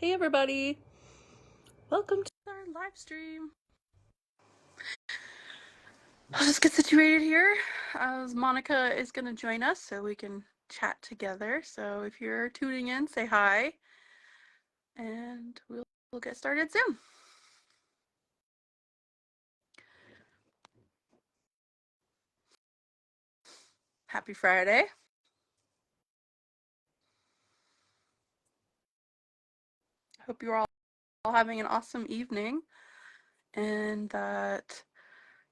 Hey everybody, welcome to our live stream. I'll just get situated here as Monica is going to join us so we can chat together. So if you're tuning in, say hi and we'll get started soon. Happy Friday. I hope you're all having an awesome evening and that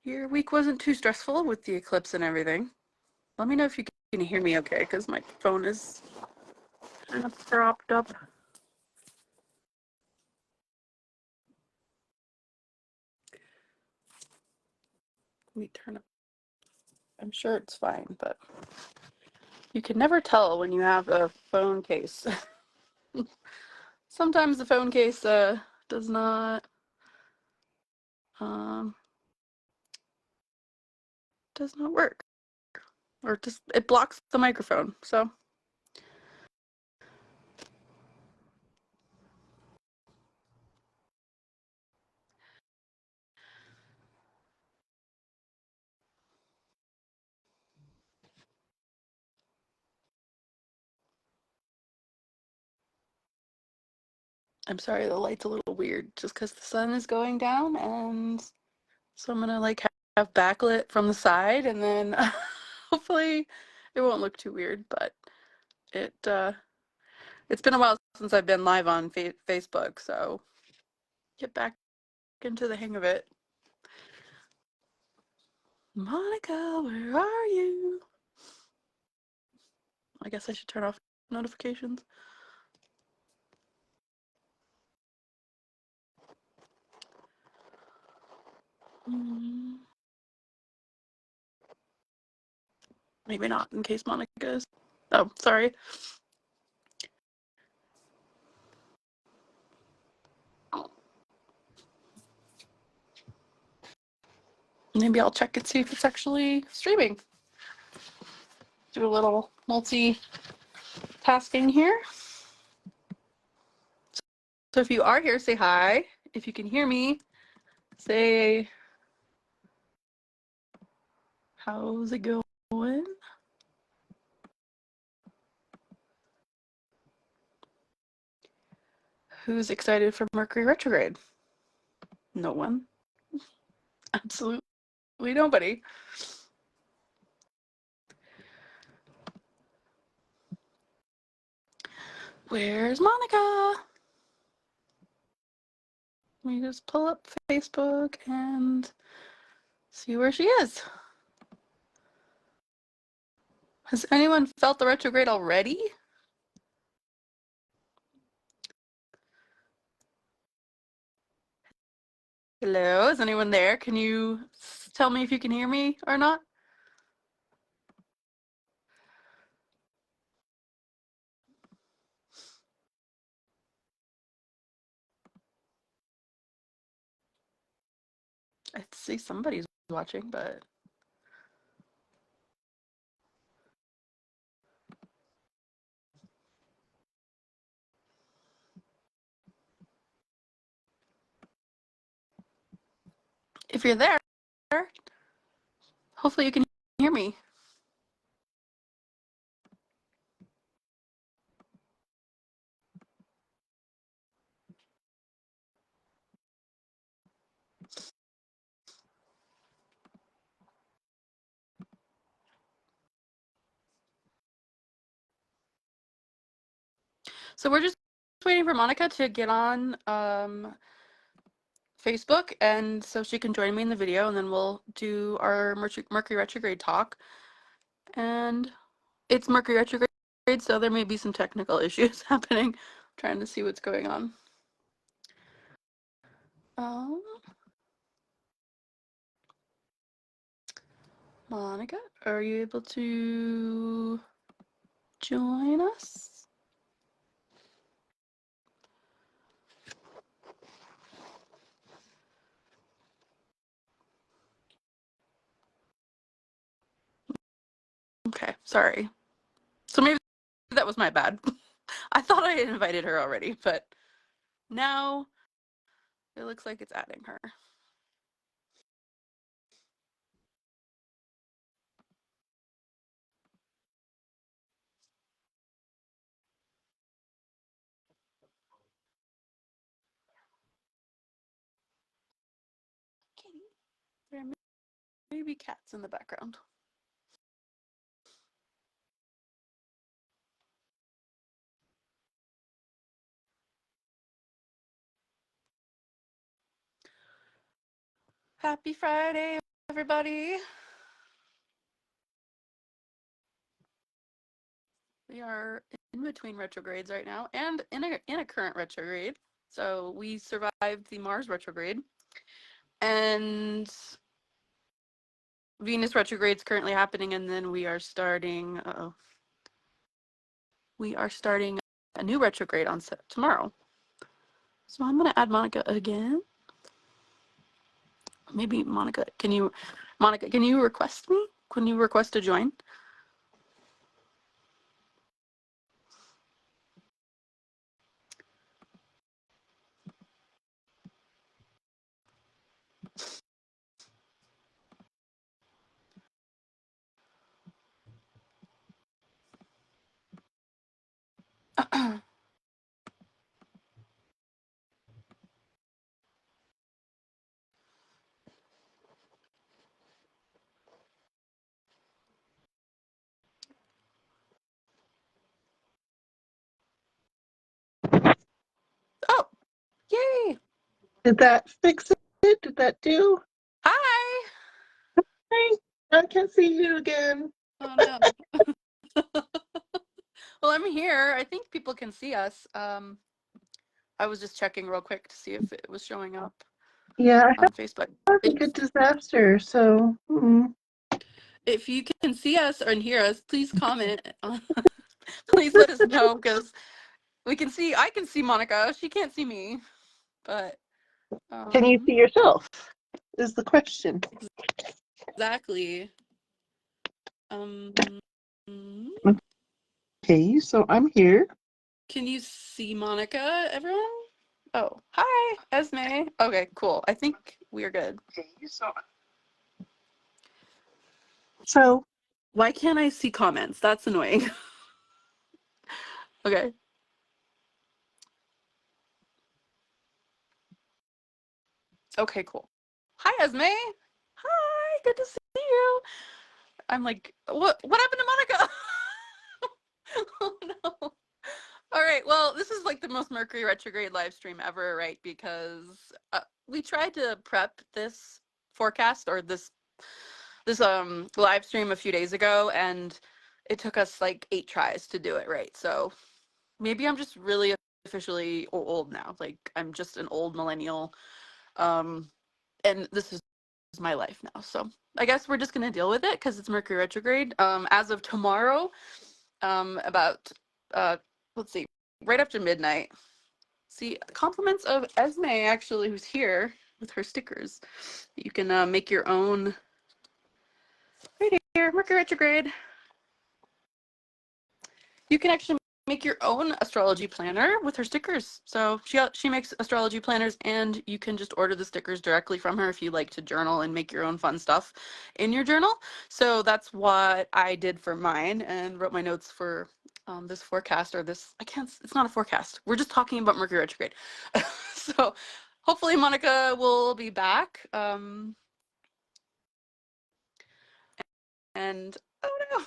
your week wasn't too stressful with the eclipse and everything. Let me know if you can hear me okay because my phone is kind of propped up. Let me turn up. I'm sure it's fine, but you can never tell when you have a phone case. Sometimes the phone case does not work, or just it blocks the microphone. So I'm sorry, the light's a little weird just because the sun is going down, and so I'm gonna like have backlit from the side, and then hopefully it won't look too weird. But it's been a while since I've been live on Facebook, so get back into the hang of it. Monica, where are you? I guess I should turn off notifications. Maybe not, in case Monica is. Oh, sorry. Maybe I'll check and see if it's actually streaming. Do a little multitasking here. So if you are here, say hi. If you can hear me, say, how's it going? Who's excited for Mercury Retrograde? No one. Absolutely nobody. Where's Monica? Let me just pull up Facebook and see where she is. Has anyone felt the retrograde already? Hello, is anyone there? Can you tell me if you can hear me or not? I see somebody's watching, but if you're there, hopefully you can hear me. So we're just waiting for Monica to get on Facebook, and so she can join me in the video, and then we'll do our Mercury retrograde talk. And it's Mercury retrograde, so there may be some technical issues happening. I'm trying to see what's going on. Monica, are you able to join us? Okay, sorry. So maybe that was my bad. I thought I had invited her already, but Now it looks like it's adding her. Kitty. There may be cats in the background. Happy Friday, everybody. We are in between retrogrades right now and in a current retrograde. So we survived the Mars retrograde. And Venus retrograde is currently happening, and then we are starting we are starting a new retrograde on tomorrow. So I'm going to add Monica again. Maybe Monica, can you request me? Can you request to join? Oh, yay! Did that fix it? Did that do? Hi! Hi, I can see you again. Oh no. Well, I'm here. I think people can see us. I was just checking real quick to see if it was showing up Yeah, I on Facebook. had a good disaster, so. If you can see us and hear us, please comment. Please let us know, because I can see Monica. She can't see me, but Can you see yourself? Is the question. exactly. Okay, so I'm here. Can you see Monica, everyone? Oh, hi, Esme. Okay, cool. I think we're good. So Why can't I see comments? That's annoying. Okay. Okay, cool. Hi, Esme. Hi, good to see you. I'm like, what happened to Monica? Oh no. All right, well, this is like the most Mercury retrograde live stream ever, right? Because we tried to prep this forecast or this live stream a few days ago, and it took us like 8 tries to do it, right? So maybe I'm just really officially old now. Like I'm just an old millennial, and this is my life now. So I guess we're just gonna deal with it because it's Mercury retrograde. As of tomorrow, about let's see, right after midnight. See, compliments of Esme, actually, who's here with her stickers. You can make your own. Right here, Mercury retrograde. You can actually make your own astrology planner with her stickers. So she makes astrology planners, and you can just order the stickers directly from her if you like to journal and make your own fun stuff in your journal. So that's what I did for mine and wrote my notes for this forecast, or this, I can't, it's not a forecast. We're just talking about Mercury retrograde. So hopefully Monica will be back. And oh no.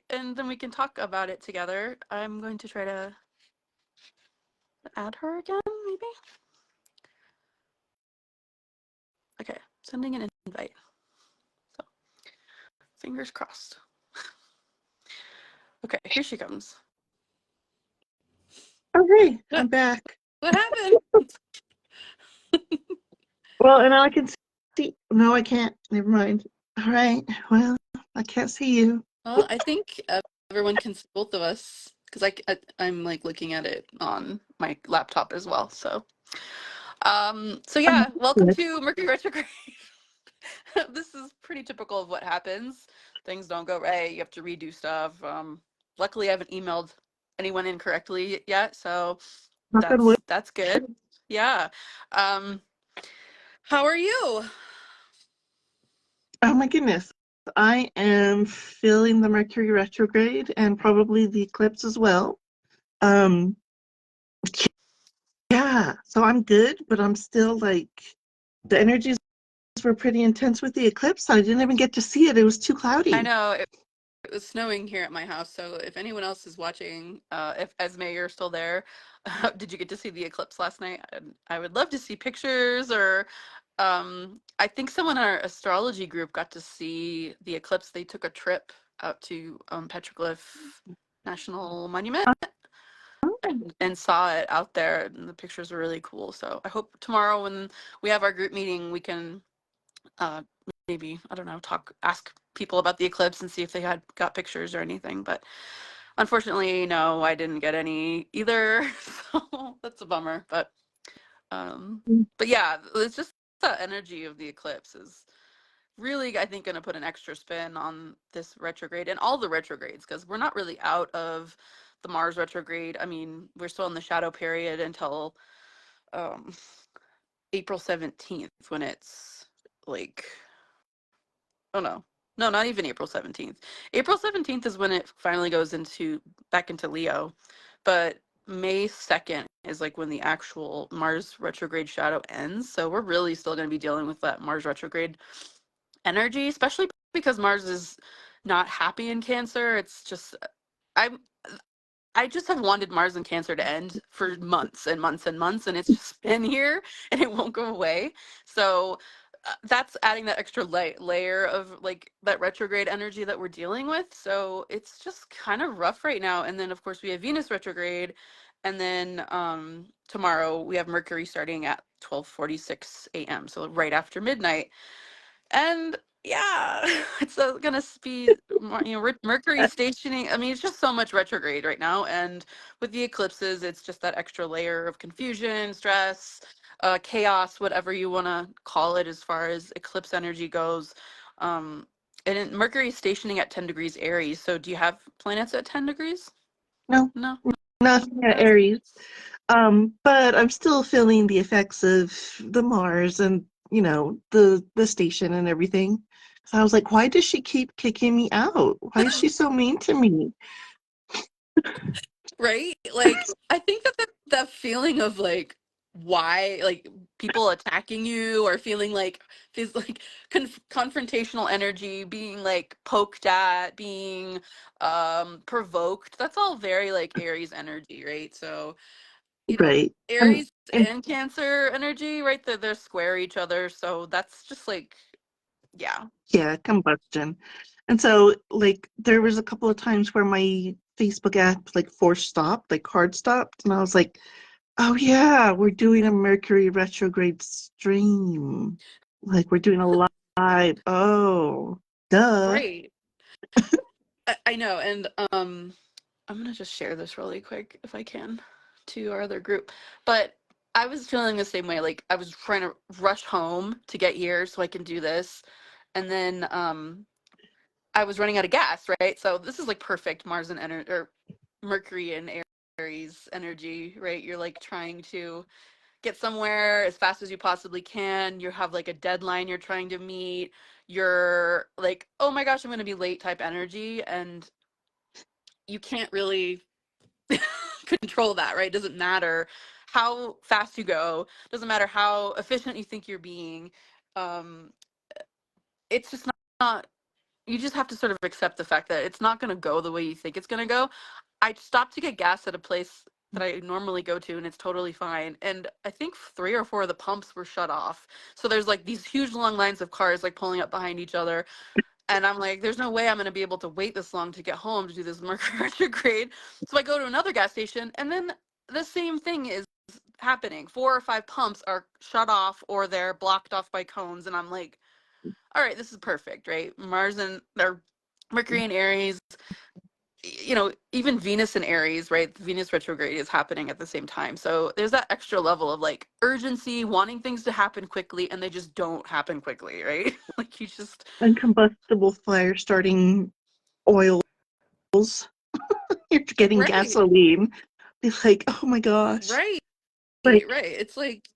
And then we can talk about it together. I'm going to try to add her again, maybe? Okay, sending an invite. So, fingers crossed. Okay, here she comes. Okay, I'm back. What happened? Well, and I can see. No, I can't. Never mind. All right. Well, I can't see you. Well, I think everyone can see both of us, because I'm like looking at it on my laptop as well. So yeah, welcome to Mercury retrograde. This is pretty typical of what happens. Things don't go right. You have to redo stuff. Luckily, I haven't emailed anyone incorrectly yet, so Knock on wood. that's good. Yeah. Um, how are you? Oh my goodness. I am feeling the Mercury retrograde and probably the eclipse as well. Um, yeah, so I'm good, but I'm still like the energies were pretty intense with the eclipse. I didn't even get to see it. It was too I cloudy. know it was snowing here at my house, so if anyone else is watching, if Esme you're still there, did you get to see the eclipse last night? I would love to see pictures, or I think someone in our astrology group got to see the eclipse. They took a trip out to Petroglyph National Monument and saw it out there, and the pictures were really cool. So I hope tomorrow when we have our group meeting, we can uh, maybe, I don't know, ask people about the eclipse and see if they had got pictures or anything. But unfortunately, no, I didn't get any either. So that's a bummer. But yeah, it's just the energy of the eclipse is really, I think, going to put an extra spin on this retrograde and all the retrogrades, because we're not really out of the Mars retrograde. I mean, we're still in the shadow period until um, April 17th, when it's like, oh no, not even April 17th. April 17th is when it finally goes back into Leo. But May 2nd is like when the actual Mars retrograde shadow ends. So we're really still going to be dealing with that Mars retrograde energy, especially because Mars is not happy in Cancer. It's just I'm I just have wanted Mars and Cancer to end for months and months and months, and it's just been here and it won't go away. So that's adding that extra layer of like that retrograde energy that we're dealing with. So it's just kind of rough right now. And then of course we have Venus retrograde, and then tomorrow we have Mercury starting at 12:46 a.m. So right after midnight. And yeah, it's gonna be Mercury stationing. I mean, it's just so much retrograde right now, and with the eclipses, it's just that extra layer of confusion, stress, chaos, whatever you want to call it, as far as eclipse energy goes. Um, Mercury is stationing at 10 degrees Aries. So, do you have planets at 10 degrees? No, No. nothing at Aries. But I'm still feeling the effects of the Mars and, the station and everything. So I was like, why does she keep kicking me out? Why is she so mean to me? Right? Like, I think that that feeling of like why, like, people attacking you, or feeling like this like confrontational energy, being like poked at, being provoked, that's all very like Aries energy, right? So, Right. And Aries and and Cancer energy, right? They're square each other, so that's just like, yeah. yeah, combustion. And so like there was a couple of times where my Facebook app like forced stopped, like hard stopped, and I was like, oh yeah, we're doing a Mercury retrograde stream. Like we're doing a live. Oh, duh. Right. I know, and I'm gonna just share this really quick if I can to our other group. But I was feeling the same way. Like, I was trying to rush home to get here so I can do this, and then I was running out of gas. Right, so this is like perfect Mars and or Mercury and Aries energy. Right, you're like trying to get somewhere as fast as you possibly can. You have like a deadline you're trying to meet. You're like, oh my gosh, I'm gonna be late type energy, and you can't really control that, right? It doesn't matter how fast you go, doesn't matter how efficient you think you're being. Um, it's just not, you just have to sort of accept the fact that it's not going to go the way you think it's going to go. I stopped to get gas at a place that I normally go to, and it's totally fine. And I think 3 or 4 of the pumps were shut off. So there's like these huge long lines of cars like pulling up behind each other. And I'm like, there's no way I'm going to be able to wait this long to get home to do this Mercury retrograde. So I go to another gas station, and then the same thing is happening. 4 or 5 pumps are shut off, or they're blocked off by cones. And I'm like, all right, this is perfect, right? Mars and or Mercury and Aries, even Venus and Aries, right? Venus retrograde is happening at the same time. So there's that extra level of like urgency, wanting things to happen quickly, and they just don't happen quickly, right? Like, you just Uncombustible fire starting oils. You're getting Right, gasoline. It's like, oh my gosh. right, Like, right. It's like,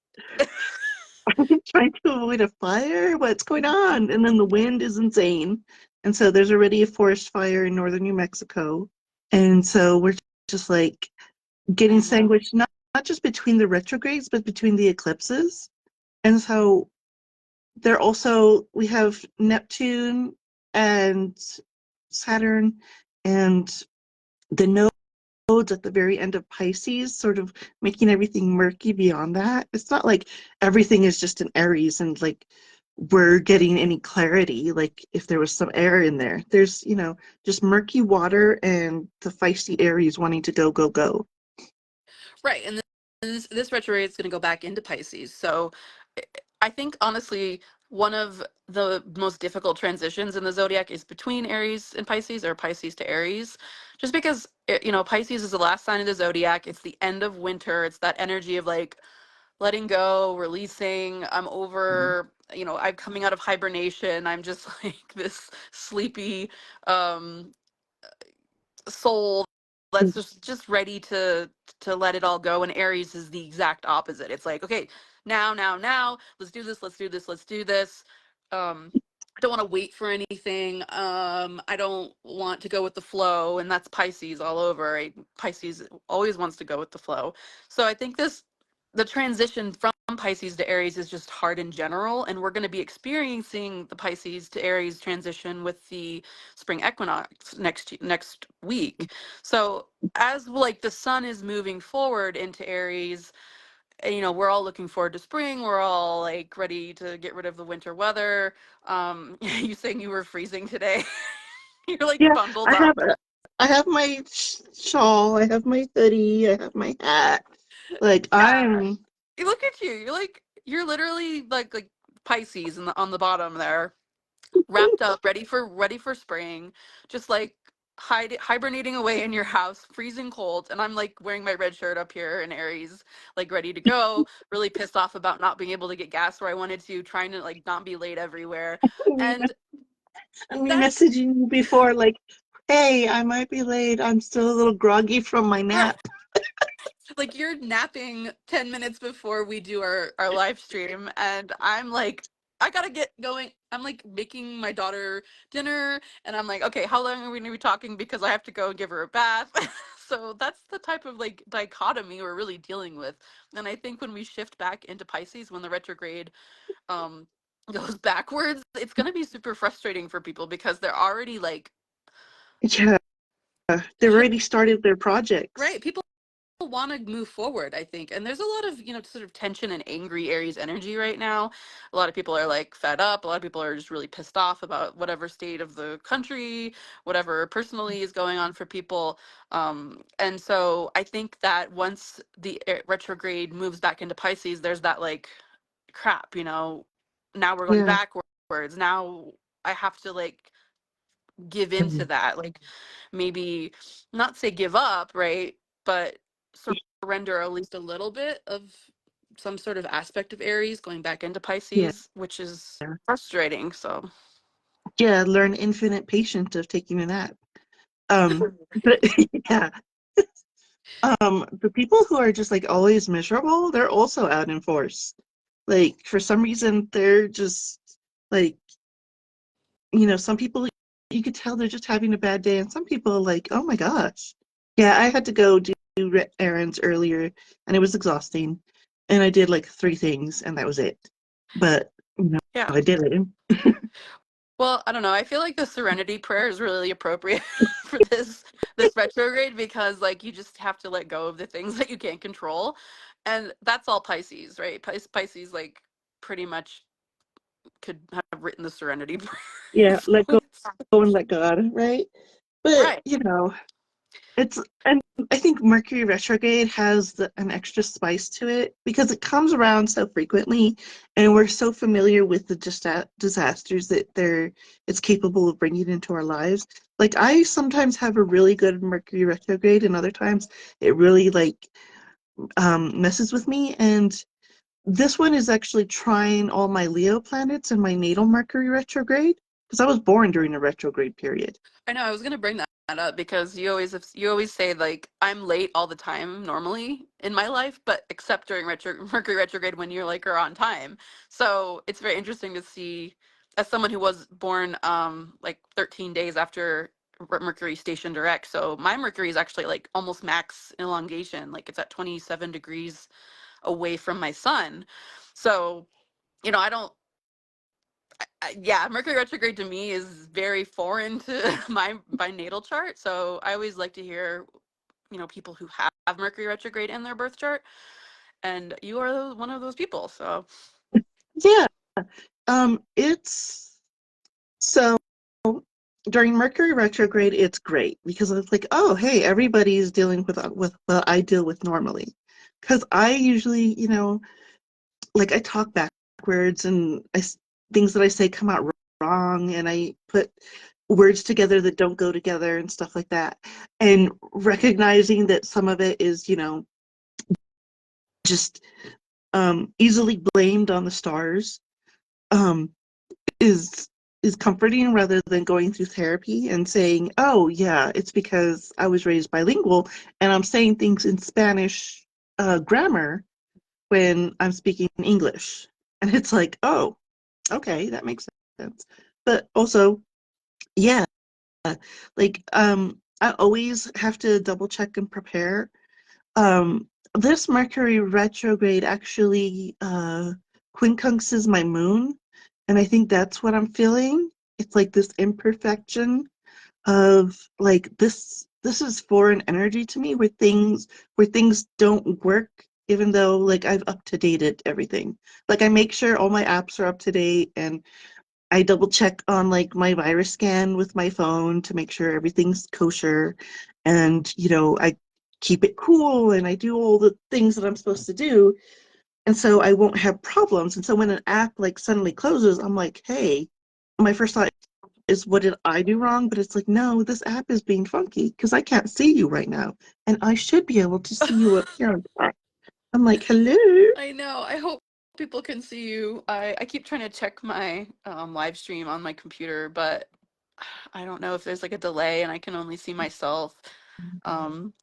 I'm trying to avoid a fire. What's going on? And then the wind is insane. And so there's already a forest fire in northern New Mexico. And so we're just like getting I know. sandwiched, not just between the retrogrades, but between the eclipses. And so they're also, we have Neptune and Saturn and the nodes at the very end of Pisces, sort of making everything murky beyond that. It's not like everything is just in Aries and like we're getting any clarity, like if there was some air in there. There's, just murky water and the feisty Aries wanting to go, go, go. Right, and this retrograde is going to go back into Pisces. So I think honestly, one of the most difficult transitions in the zodiac is between Aries and Pisces, or Pisces to Aries, just because Pisces is the last sign of the zodiac. It's the end of winter. It's that energy of like letting go, releasing. I'm over. I'm coming out of hibernation. I'm just like this sleepy um soul that's just ready to let it all go. And Aries is the exact opposite. It's like, okay, now, let's do this, let's do this, let's do this. I don't want to wait for anything. I don't want to go with the flow, and that's Pisces all over, right? Pisces always wants to go with the flow. So I think the transition from Pisces to Aries is just hard in general, and we're going to be experiencing the Pisces to Aries transition with the spring equinox next week. So as like the sun is moving forward into Aries, and, we're all looking forward to spring. We're all like ready to get rid of the winter weather. You saying you were freezing today? You're like Yeah, bundled I up. have I have my shawl, I have my hoodie, I have my hat. Like Yeah. I'm You look at you. You're literally like Pisces on the bottom there, wrapped up, ready for spring, just like hibernating away in your house, freezing cold, and I'm like wearing my red shirt up here in Aries, like ready to go, really pissed off about not being able to get gas where I wanted to, trying to like not be late everywhere. And I mean that's messaging you before like, hey, I might be late. I'm still a little groggy from my right. nap. Like you're napping 10 minutes before we do our live stream, and I'm like, I gotta get going. I'm like making my daughter dinner, and I'm like, okay, how long are we gonna be talking, because I have to go and give her a bath. So that's the type of like dichotomy we're really dealing with. And I think when we shift back into Pisces, when the retrograde um goes backwards, it's gonna be super frustrating for people, because they're already like, Yeah, they should already started their projects. right, people want to move forward, I think. And there's a lot of, sort of tension and angry Aries energy right now. A lot of people are like fed up. A lot of people are just really pissed off about whatever state of the country, whatever personally is going on for people. And so I think that once the retrograde moves back into Pisces, there's that like, crap, now we're going Yeah. backwards. Now I have to like give into that, like maybe not say give up, right, but surrender at least a little bit of some sort of aspect of Aries going back into Yeah. Pisces, which is frustrating. So Yeah, learn infinite patience of taking a nap. But yeah, the people who are just like always miserable, they're also out in force. Like for some reason, they're just like, some people you could tell they're just having a bad day, and some people are like, oh my gosh. Yeah, I had to go do errands earlier, and it was exhausting. And I did like three things, and that was it. But yeah, I did it. well, I don't know, I feel like the serenity prayer is really appropriate for this retrograde, because like you just have to let go of the things that you can't control, and that's all Pisces, right? Pisces like pretty much could have written the serenity prayer. Yeah, So let go and let God, right? But right. it's and I think Mercury retrograde has an extra spice to it because it comes around so frequently, and we're so familiar with the disasters that it's capable of bringing into our lives. Like I sometimes have a really good Mercury retrograde, and other times it really like messes with me. And this one is actually trying all my Leo planets and my natal Mercury retrograde. because I was born during a retrograde period. I know I was gonna bring that up because you always say like I'm late all the time normally in my life, but except during Mercury retrograde when you're like are on time. So it's very interesting to see as someone who was born like 13 days after Mercury station direct. So my Mercury is actually like almost max elongation, like it's at 27 degrees away from my sun. So I don't yeah, Mercury retrograde to me is very foreign to my natal chart. So I always like to hear, people who have Mercury retrograde in their birth chart, and you are one of those people. So Yeah. It's so during Mercury retrograde, it's great because it's like, oh, hey, everybody's dealing with what I deal with normally. Because I usually, like I talk backwards and things that I say come out wrong, and I put words together that don't go together and stuff like that. And recognizing that some of it is, just easily blamed on the stars. Um, is comforting rather than going through therapy and saying, "Oh, yeah, it's because I was raised bilingual and I'm saying things in Spanish grammar when I'm speaking English." And it's like, "Oh, okay, that makes sense." But also, yeah, I always have to double check and prepare. This Mercury retrograde actually quincunxes my moon, and I think that's what I'm feeling. It's like this imperfection of like this is foreign energy to me where things don't work even though like I've up to dated everything. Like I make sure all my apps are up to date and I double check on like my virus scan with my phone to make sure everything's kosher, and I keep it cool and I do all the things that I'm supposed to do, and so I won't have problems. And so when an app like suddenly closes, I'm like, hey, my first thought is, what did I do wrong? But it's like, no, this app is being funky because I can't see you right now, and I should be able to see you up here on top. I'm like, hello. I know. I hope people can see you. I keep trying to check my live stream on my computer, but I don't know if there's like a delay and I can only see myself. Um,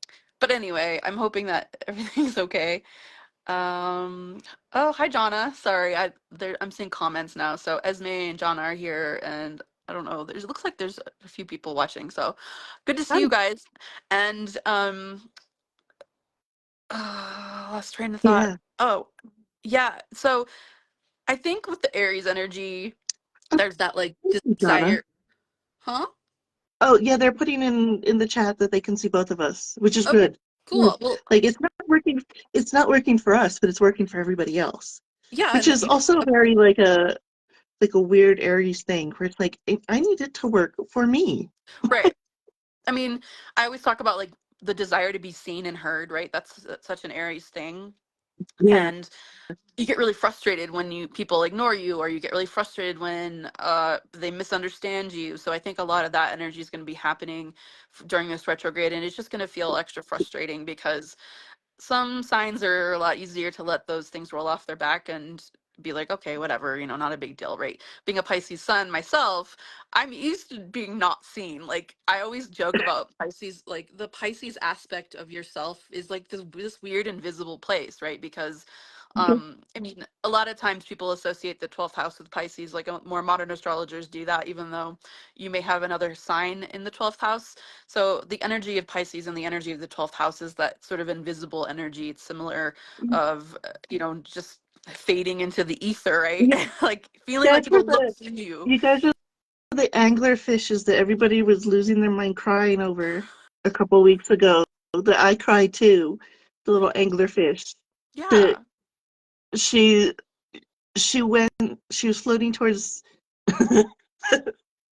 but anyway, I'm hoping that everything's okay. Um, oh, hi, Johanna. Sorry, I'm seeing comments now. So Esme and Jonna are here, and I don't know. It looks like there's a few people watching. So good to see you Hi. guys. And lost train of thought. Yeah. Oh, yeah. So I think with the Aries energy, Oh, there's that like thank you, Jonna. desire, huh? Oh, yeah, they're putting in the chat that they can see both of us, which is Okay, good. cool. Well, Like it's not working for us, but it's working for everybody else. yeah, Which and is also very like a weird Aries thing where it's like I need it to work for me. right. I mean, I always talk about like the desire to be seen and heard, right? That's such an Aries thing. Yeah. And you get really frustrated when people ignore you, or you get really frustrated when they misunderstand you. So I think a lot of that energy is going to be happening during this retrograde, and it's just going to feel extra frustrating because some signs are a lot easier to let those things roll off their back and be like, okay, whatever, not a big deal, right? Being a Pisces sun myself, I'm used to being not seen. Like I always joke about Pisces, like the Pisces aspect of yourself is like this weird invisible place, right? Because I mean, a lot of times people associate the 12th house with Pisces, like more modern astrologers do that, even though you may have another sign in the 12th house. So the energy of Pisces and the energy of the 12th house is that sort of invisible energy. It's similar of, just fading into the ether, right? You Like feeling like guys were people look the through you. you guys were the angler fishes that everybody was losing their mind crying over a couple weeks ago. That I cried too. The little angler fish. That Yeah. she she went she was floating towards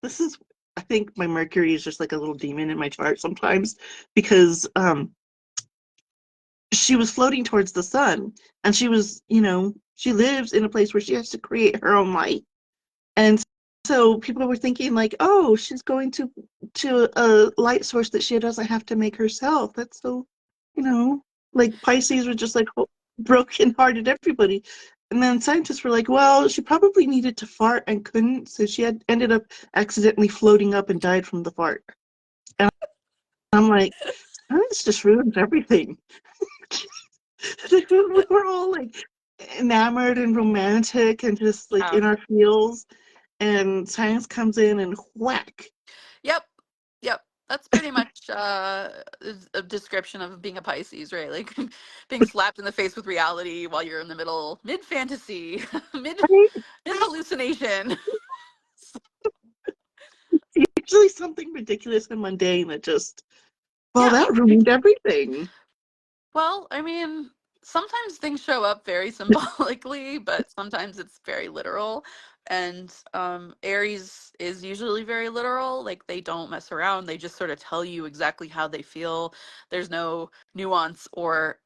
this is I think my Mercury is just like a little demon in my chart sometimes because she was floating towards the sun, and she lives in a place where she has to create her own light. And so people were thinking like, oh, she's going to a light source that she doesn't have to make herself. That's so, you know like Pisces were just like broken hearted everybody. And then scientists were like, well, she probably needed to fart and couldn't, so she had ended up accidentally floating up and died from the fart. And I'm like, science just ruins everything. We were all like enamored and romantic and just like Yeah. in our feels, and science comes in and whack. Yep. Yep. That's pretty much a description of being a Pisces, right? Like being slapped in the face with reality while you're in the middle, mid fantasy, mid Right? mid hallucination. Usually something ridiculous and mundane that just, well, Yeah. that ruined everything. Well, I mean, sometimes things show up very symbolically, but sometimes it's very literal. And Aries is usually very literal. Like they don't mess around. They just sort of tell you exactly how they feel. There's no nuance or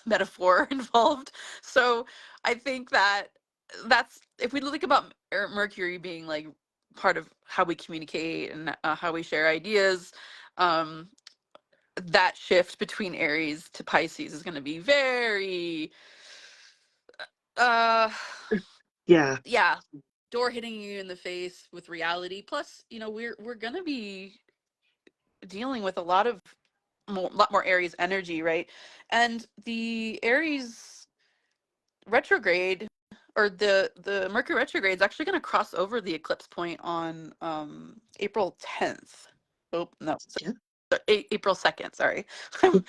metaphor involved. So I think that that's if we think about Mercury being like part of how we communicate and how we share ideas. Um, that shift between Aries to Pisces is going to be very uh Yeah. yeah, door hitting you in the face with reality. Plus, we're going to be dealing with a lot more Aries energy, right? And the Aries retrograde or the Mercury retrograde is actually going to cross over the eclipse point on April 10th. Oh, no. Yeah. April 2nd, sorry.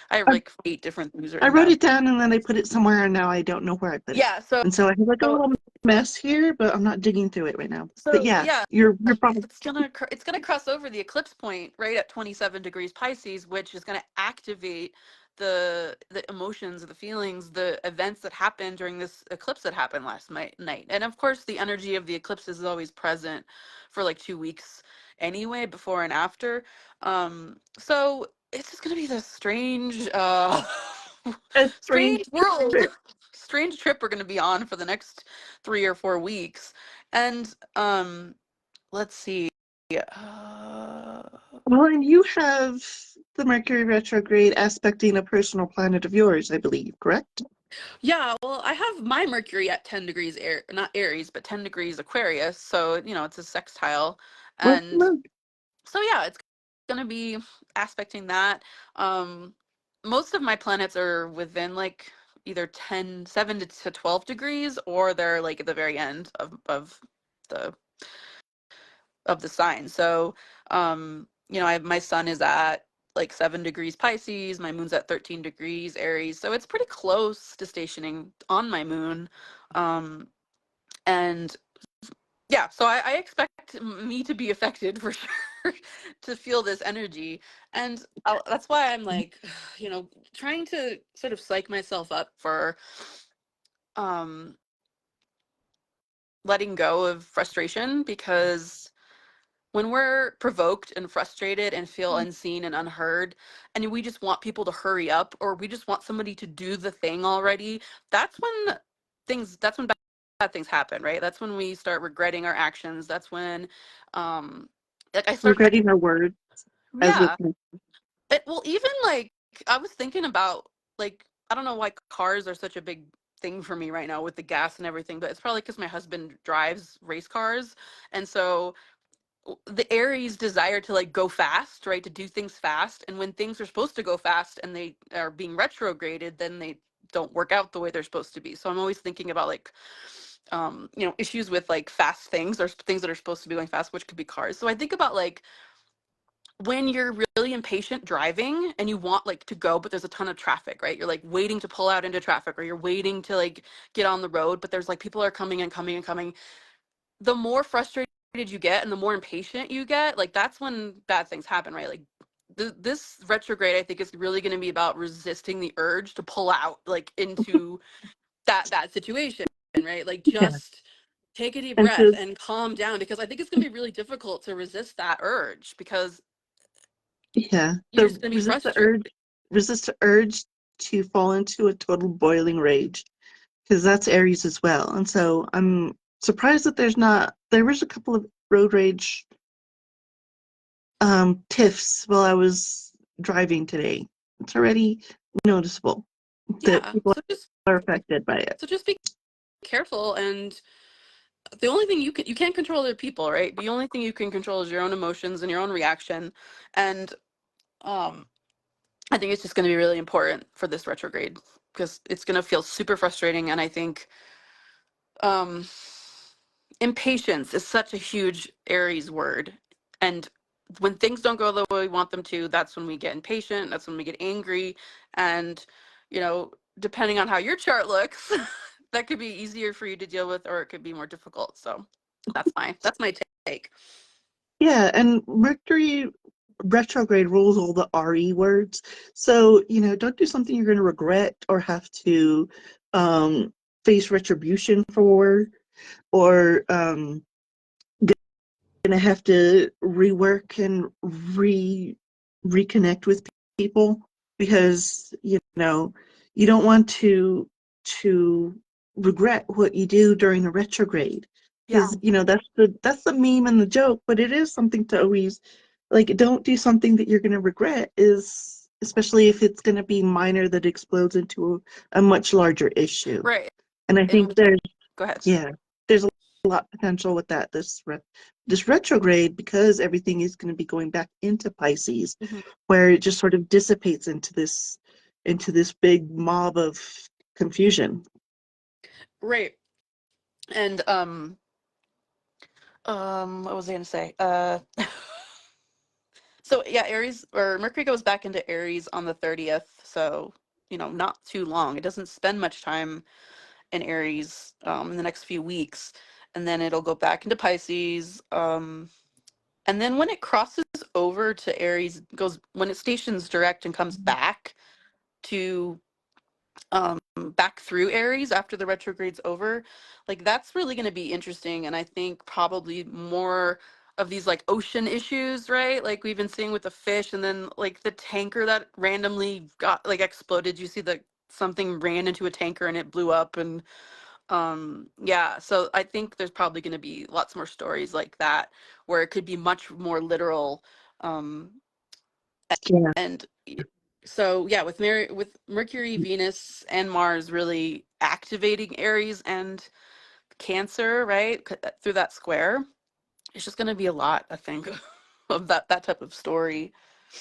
I have I, like 8 different things I written wrote down. it down and then I put it somewhere and now I don't know where I put it. Yeah, so And so I have like a little mess here, but I'm not digging through it right now. But so yeah, yeah, you're probably it's gonna cross over the eclipse point right at 27 degrees Pisces, which is gonna activate the emotions, the feelings, the events that happened during this eclipse that happened last night. And of course, the energy of the eclipse is always present for like 2 weeks anyway, before and after. So it's just gonna be this strange, a strange strange world, trip. strange trip we're gonna be on for the next 3 or 4 weeks. And let's see. Uh, Well, and you have the Mercury retrograde aspecting a personal planet of yours, I believe, correct? yeah, well, I have my Mercury at 10 degrees not Aries, but 10 degrees Aquarius. So, it's a sextile. Well, And so, yeah, it's going to be aspecting that. Um, Most of my planets are within like either 7 to 12 degrees, or they're like at the very end the of the sign. So, my sun is at like 7 degrees Pisces, my moon's at 13 degrees Aries. So it's pretty close to stationing on my moon. Um, and yeah, so I expect me to be affected for sure to feel this energy. And that's why I'm like, trying to sort of psych myself up for um, letting go of frustration, because when we're provoked and frustrated and feel unseen and unheard, and we just want people to hurry up, or we just want somebody to do the thing already, that's when bad things happen, right? That's when we start regretting our actions. That's when um like I start regretting our words, as with yeah. Well, even like I was thinking about, like, I don't know why cars are such a big thing for me right now with the gas and everything, but it's probably because my husband drives race cars. And so the Aries desire to like go fast, right? To do things fast. And when things are supposed to go fast and they are being retrograded, then they don't work out the way they're supposed to be. So I'm always thinking about like issues with like fast things, or things that are supposed to be going fast, which could be cars. So I think about like when you're really impatient driving and you want like to go, but there's a ton of traffic, right? You're like waiting to pull out into traffic, or you're waiting to like get on the road, but there's like people are coming and coming and coming. The more frustrated you get and the more impatient you get, like that's when bad things happen, right? Like this retrograde, I think, is really going to be about resisting the urge to pull out like into that situation, right? Like yeah, just take a deep and breath to and calm down, because I think it's going to be really difficult to resist that urge, because yeah, you're the just going to be frustrated. resist the urge to fall into a total boiling rage, because that's Aries as well. And so I'm surprised that there was a couple of road rage tiffs while I was driving today. It's already noticeable that Yeah, people are affected by it. so just be careful. And the only thing you can't control other people, right? The only thing you can control is your own emotions and your own reaction. And um, I think it's just going to be really important for this retrograde because it's going to feel super frustrating. And I think um, impatience is such a huge Aries word. And when things don't go the way we want them to, that's when we get impatient. That's when we get angry. And, depending on how your chart looks, that could be easier for you to deal with, or it could be more difficult. So that's my take. Yeah, and Mercury retrograde rules all the RE words. So, don't do something you're going to regret or have to um, face retribution for, or going to have to rework and reconnect with people, because you don't want to regret what you do during a retrograde, Yeah. because that's the meme and the joke, but it is something to always, like, don't do something that you're going to regret, is especially if it's going to be minor that explodes into a much larger issue. Right. And I think And there's go ahead. yeah, there's a lot of potential with that this retrograde, because everything is going to be going back into Pisces, Mhm. where it just sort of dissipates into this big mob of confusion. Right. And what was I gonna say? So yeah, Aries or Mercury goes back into Aries on the 30th, so not too long. It doesn't spend much time in Aries in the next few weeks, and then it'll go back into Pisces. And then when it crosses over to Aries, goes when it stations direct and comes to back through Aries after the retrograde's over, like that's really going to be interesting. And I think probably more of these like ocean issues, right? Like we've been seeing with the fish, and then like the tanker that randomly got like exploded. You see that something ran into a tanker and it blew up, and yeah. So I think there's probably going to be lots more stories like that where it could be much more literal. Um, Yeah, and so yeah, with Mercury, Venus, and Mars really activating Aries and Cancer, right, through that square, it's just going to be a lot, I think, of that type of story.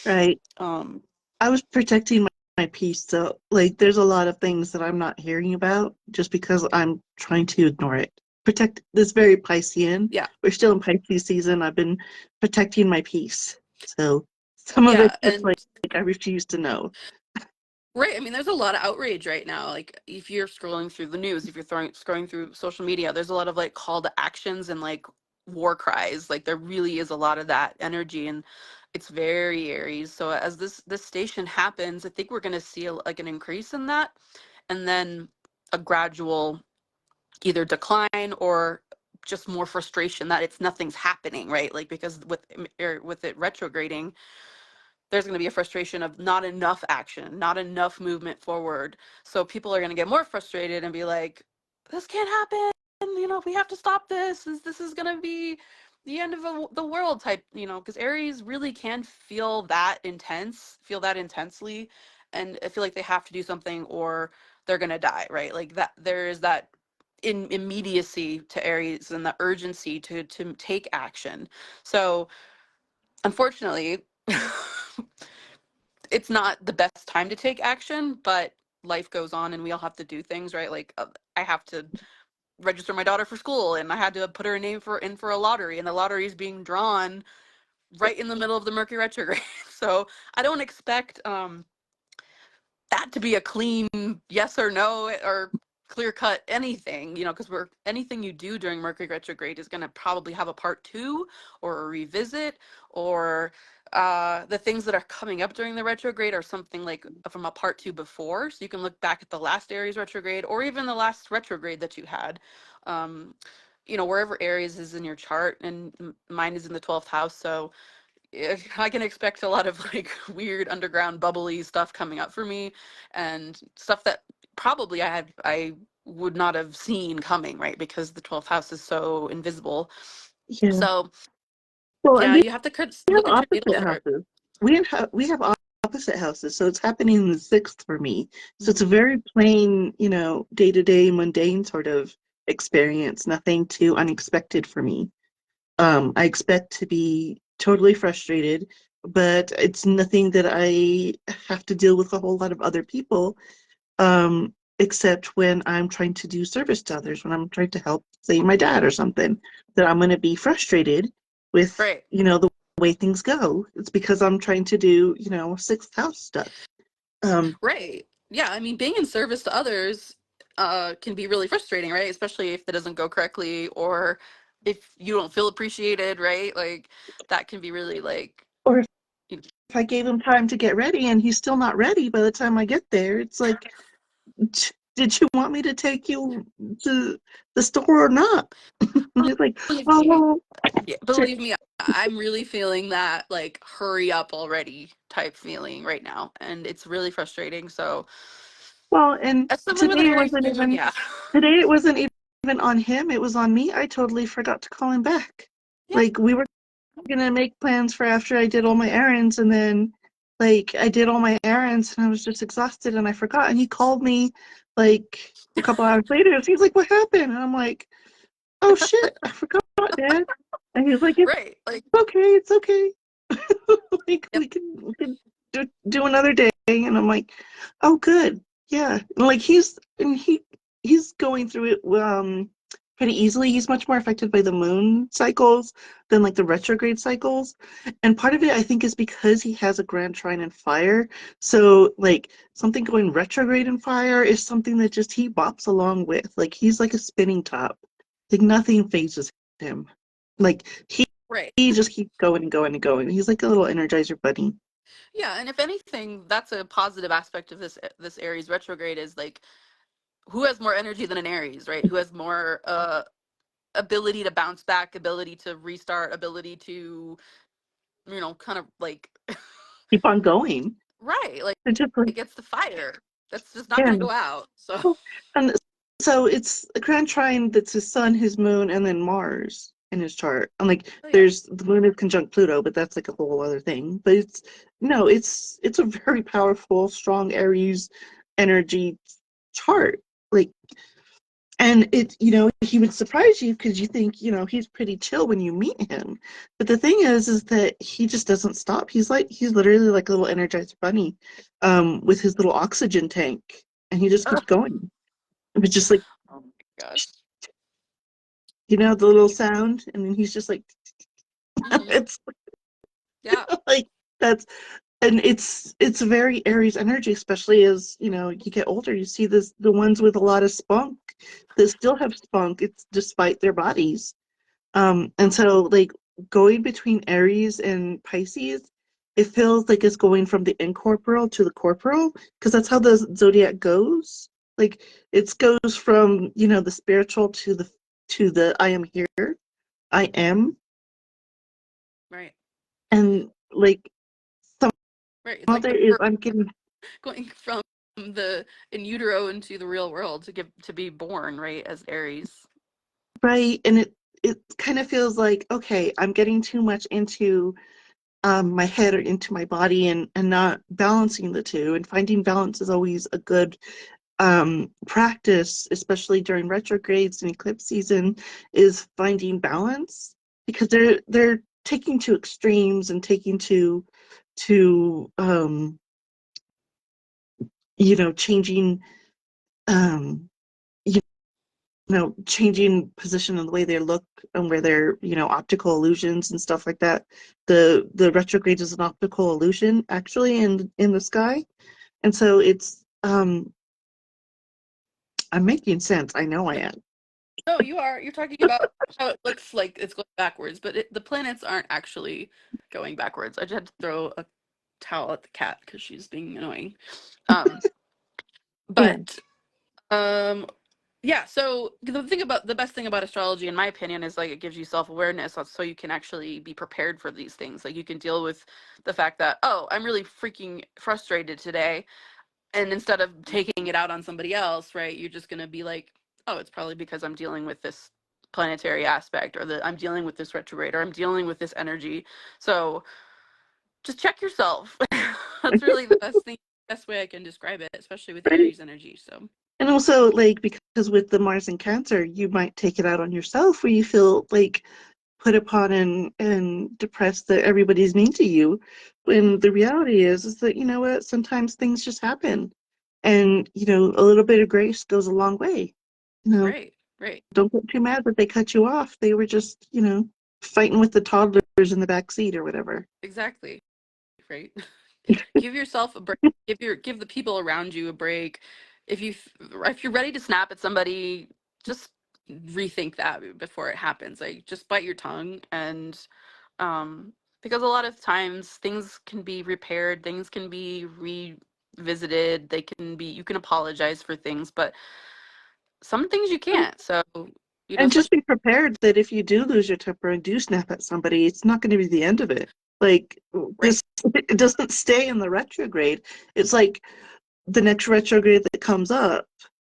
right. Um, I was protecting my peace, so like there's a lot of things that I'm not hearing about just because I'm trying to ignore it. Protect this very Piscean. yeah, We're still in Pisces season. I've been protecting my peace. So some of yeah, it's just like and I refuse to know. right. I mean, there's a lot of outrage right now. Like, if you're scrolling through the news, if you're scrolling through social media, there's a lot of like call to actions and like war cries. Like, there really is a lot of that energy, and it's very Aries. So as this station happens, I think we're going to see like an increase in that, and then a gradual either decline or just more frustration that nothing's happening, right? Like, because with it retrograding, there's going to be a frustration of not enough action, not enough movement forward. So people are going to get more frustrated and be like, this can't happen. We have to stop this. This is going to be the end of the world type, because Aries really can feel that intensely. And I feel like they have to do something or they're going to die, right? Like that, there is that in immediacy to Aries and the urgency to take action. So unfortunately, it's not the best time to take action, but life goes on and we all have to do things, right? Like I have to register my daughter for school, and I had to put her name for a lottery, and the lottery is being drawn right in the middle of the Mercury retrograde. So I don't expect that to be a clean yes or no or clear cut anything, because we're anything you do during Mercury retrograde is going to probably have a part two or a revisit, or the things that are coming up during the retrograde are something like from a part two before. So you can look back at the last Aries retrograde or even the last retrograde that you had. Um, wherever Aries is in your chart, and mine is in the 12th house. So I can expect a lot of like weird underground bubbly stuff coming up for me, and stuff that probably I would not have seen coming, right? Because the 12th house is so invisible. Yeah. So Well, and yeah, we you have to have look at your natal opposite chart. houses. We have opposite houses, so it's happening in the sixth for me. So it's a Mhm. very plain, day to day, mundane sort of experience, nothing too unexpected for me. I expect to be totally frustrated, but it's nothing that I have to deal with a whole lot of other people, except when I'm trying to do service to others, when I'm trying to help, say, my dad or something, that I'm going to be frustrated with, Right. the way things go. It's because I'm trying to do, sixth house stuff. Um, Right. Yeah, I mean, being in service to others can be really frustrating, right? Especially if it doesn't go correctly or if you don't feel appreciated, right? Like that can be really like, or you know, if I gave him time to get ready and he's still not ready by the time I get there, it's like, did you want me to take you to the store or not? And he's like, believe me, oh, yeah, believe me, I'm really feeling that like hurry up already type feeling right now, and it's really frustrating. So, well, and as someone with an Aries moon, yeah, today it wasn't even on him, it was on me. I totally forgot to call him back. yeah, Like we were gonna make plans for after I did all my errands, and then like I did all my errands and I was just exhausted and I forgot. And he called me like a couple hours later and he's like, what happened? And I'm like, oh shit, I forgot, Dad. And he's like, it's right, like, okay, it's okay. Like yep, we can do another day. And I'm like, oh good. Yeah. And like he's going through it pretty easily. He's much more affected by the moon cycles than like the retrograde cycles. And part of it I think is because he has a grand trine in fire. So like something going retrograde in fire is something that just he bops along with. Like he's like a spinning top. Like nothing phases him. Like right. he just keeps going and going and going. He's like a little energizer bunny. Yeah, and if anything, that's a positive aspect of this Aries retrograde is like who has more energy than an Aries, right? Who has more ability to bounce back, ability to restart, ability to, kind of like Keep on going. right, like And just like, it gets the fire. That's just not yeah. going to go out. So, And so it's a grand trine that's his sun, his moon, and then Mars in his chart. And like oh yeah. there's the moon is conjunct Pluto, but that's like a whole other thing. But it's no, it's a very powerful, strong Aries energy chart. Like and it, he would surprise you because you think, he's pretty chill when you meet him. But the thing is that he just doesn't stop. He's literally like a little energized bunny, with his little oxygen tank, and he just keeps going. It's just like, Oh my gosh. the little sound, and then he's just like, Hmm. it's Yeah. like that's, and it's very Aries energy, especially as you get older. You see the ones with a lot of spunk that still have spunk. It's despite their bodies. And so like going between Aries and Pisces, it feels like it's going from the incorporeal to the corporeal because that's how the zodiac goes. Like it goes from, the spiritual to the I am here, I am, Right. and like some Right. It's of like the it is birth I'm getting going from the in utero into the real world to be born, right, as Aries. right, and it kind of feels like, okay, I'm getting too much into my head or into my body, and not balancing the two. And finding balance is always a good practice, especially during retrogrades and eclipse season, is finding balance because they're taking to extremes and taking to changing um, you changing position and the way they look and where they're optical illusions and stuff like that. The retrograde is an optical illusion actually in the sky, and so it's I'm making sense. I know I am. No, you are. You're talking about how it looks like it's going backwards, but the planets aren't actually going backwards. I just had to throw a towel at the cat because she's being annoying. Um, Yeah. but um, yeah. So the best thing about astrology, in my opinion, is like it gives you self awareness, so you can actually be prepared for these things. Like you can deal with the fact that I'm really freaking frustrated today, and instead of taking it out on somebody else, right, you're just going to be like, it's probably because I'm dealing with this planetary aspect, or that I'm dealing with this retrograde, or I'm dealing with this energy. So just check yourself. That's really the best way I can describe it, especially with Right. Aries energy. So And also, like, because with the Mars and Cancer, you might take it out on yourself where you feel like put upon and depressed that everybody's mean to you. Mhm. When the reality is that, you know what, sometimes things just happen. And, you know, a little bit of grace goes a long way. You know, Right, right. don't get too mad that they cut you off. They were just, you know, fighting with the toddlers in the back seat or whatever. Exactly, right? Give yourself a break. Give the people around you a break. If you're ready to snap at somebody, just rethink that before it happens. Like just bite your tongue and because a lot of times things can be repaired, things can be revisited, they can be you can apologize for things, but some things you can't. So, And especially just be prepared that if you do lose your temper and do snap at somebody, it's not going to be the end of it. Like right, this, it doesn't stay in the retrograde. It's like the next retrograde that comes up,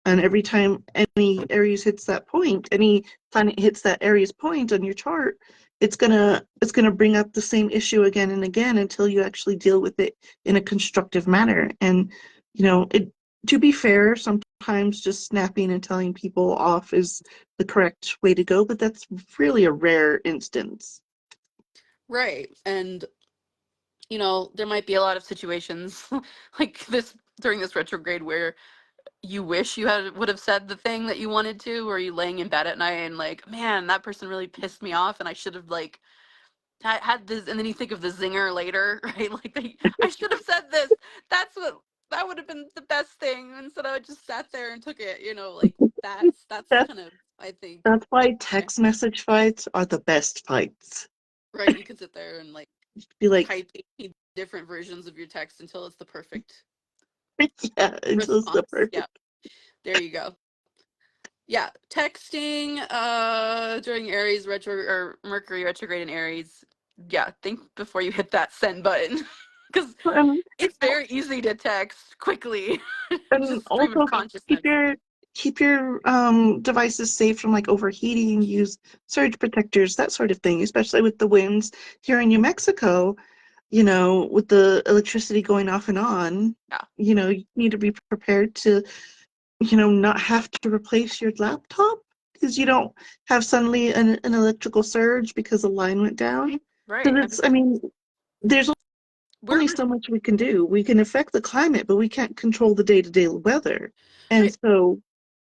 and every time any Aries hits that point, any planet hits that Aries point on your chart, it's gonna bring up the same issue again and again until you actually deal with it in a constructive manner. And you know, it to be fair, sometimes just snapping and telling people off is the correct way to go, but that's really a rare instance. right. And there might be a lot of situations like this during this retrograde where you wish you had would have said the thing that you wanted to, or you laying in bed at night and like, man, that person really pissed me off, and I should have like had this, and then you think of the zinger later, right? Like I should have said this. That's what that would have been the best thing instead of I just sat there and took it. Like that's That kind of I think that's why yeah, text message fights are the best fights. right. You could sit there and like Be like, type 80 different versions of your text until it's the perfect yeah, it's just the response. Yeah, perfect. there you go. Yeah, texting during Aries retro or Mercury retrograde in Aries. Yeah, think before you hit that send button because And, it's very easy to text quickly. and Just stream of also keep consciousness. your devices safe from like overheating. Use surge protectors, that sort of thing. Especially with the winds here in New Mexico. You know, with the electricity going off and on. Yeah, You know, you need to be prepared to, you know, not have to replace your laptop because you don't have suddenly an electrical surge because a line went down. right. Because I mean, it's, I mean, there's we're only so much we can do. We can affect the climate, but we can't control the day-to-day weather. And right. so,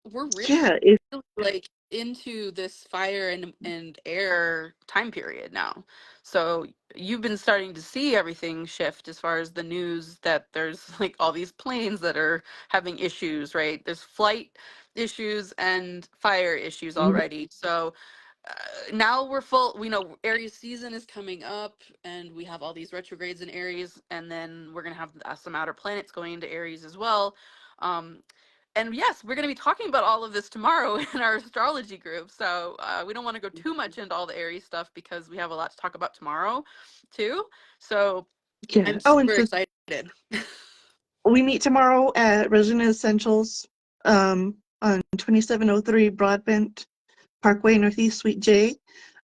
We're really yeah, if like into this fire and air time period now. So you've been starting to see everything shift as far as the news that there's like all these planes that are having issues, right? There's flight issues and fire issues already. So now we're full. We know Aries season is coming up, and we have all these retrogrades in Aries, and then we're gonna have some outer planets going into Aries as well. Um, and yes, we're going to be talking about all of this tomorrow in our astrology group. So we don't want to go too much into all the Aries stuff because we have a lot to talk about tomorrow, too. So yeah. I'm Oh, and super so excited. we meet tomorrow at Resonant Essentials on 2703 Broadbent Parkway, Northeast Suite J,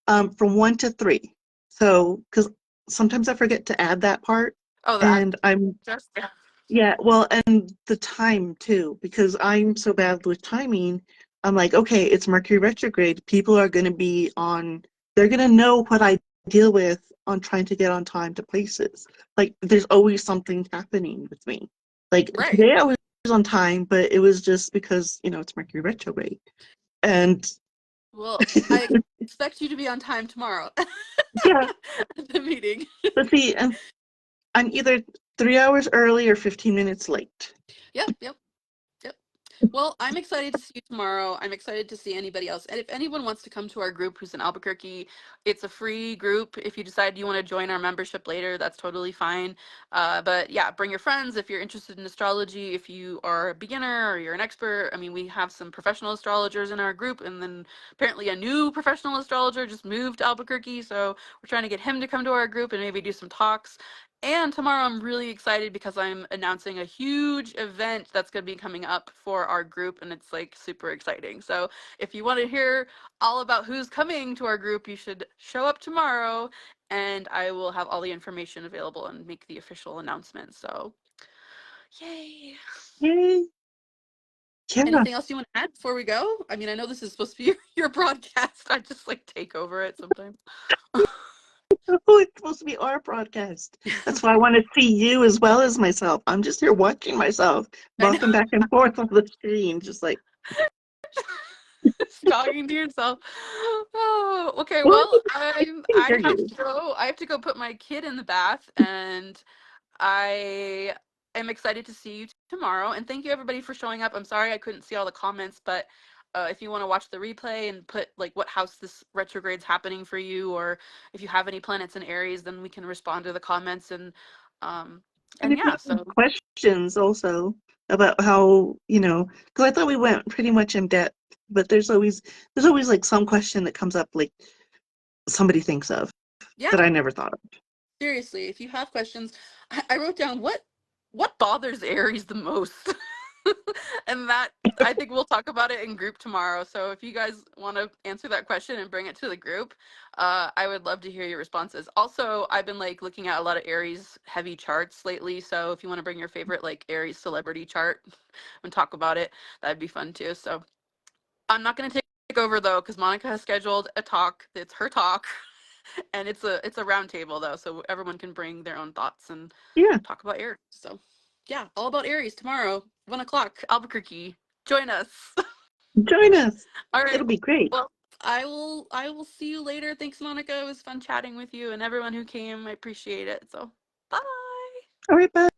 from 1 to 3. So, because sometimes I forget to add that part, Oh, the and I'm address. Yeah. yeah, well, and the time too, because I'm so bad with timing. I'm like, okay, it's Mercury retrograde. People are going to be on, they're going to know what I deal with on trying to get on time to places. Like, there's always something happening with me. Like, Right. today I was on time, but it was just because, you know, it's Mercury retrograde. And Well, I expect you to be on time tomorrow yeah, at the meeting. but see, I'm either 3 hours early or 15 minutes late. Yep. Yep. Yep. Well, I'm excited to see you tomorrow. I'm excited to see anybody else. And if anyone wants to come to our group who's in Albuquerque, it's a free group. If you decide you want to join our membership later, that's totally fine. But yeah, bring your friends if you're interested in astrology. If you are a beginner or you're an expert, I mean, we have some professional astrologers in our group. And then apparently a new professional astrologer just moved to Albuquerque. So we're trying to get him to come to our group and maybe do some talks. And tomorrow I'm really excited because I'm announcing a huge event that's going to be coming up for our group, and it's like super exciting. So if you want to hear all about who's coming to our group, you should show up tomorrow, and I will have all the information available and make the official announcement. So yay. Yay! Yeah. Anything else you want to add before we go? I mean, I know this is supposed to be your broadcast. I just like take over it sometimes. Oh, it's supposed to be our broadcast. That's why I want to see you as well as myself. I'm just here watching myself, I know. bopping back and forth on the screen, just like, Just talking to yourself. Oh, okay. well, Well, I can I hear have you. to go. I have to go put my kid in the bath, and I am excited to see you tomorrow. And thank you everybody for showing up. I'm sorry I couldn't see all the comments, but if you want to watch the replay and put like what house this retrograde's happening for you, or if you have any planets in Aries, then we can respond to the comments um And and if you yeah. have So questions also about how, because I thought we went pretty much in depth, but there's always like some question that comes up like somebody thinks of yeah, that I never thought of. seriously, if you have questions, I wrote down what bothers Aries the most. And that I think we'll talk about it in group tomorrow. So if you guys want to answer that question and bring it to the group, I would love to hear your responses. Also, I've been like looking at a lot of Aries heavy charts lately. So if you want to bring your favorite like Aries celebrity chart and talk about it, that'd be fun too. So I'm not going to take over though, because Monica has scheduled a talk. It's her talk. And it's a round table though, so everyone can bring their own thoughts and Yeah, talk about Aries. So yeah, all about Aries tomorrow, 1 o'clock, Albuquerque. Join us. join us. All right. It'll be great. Well, I will see you later. Thanks, Monica. It was fun chatting with you and everyone who came. I appreciate it. So bye. All right, bye.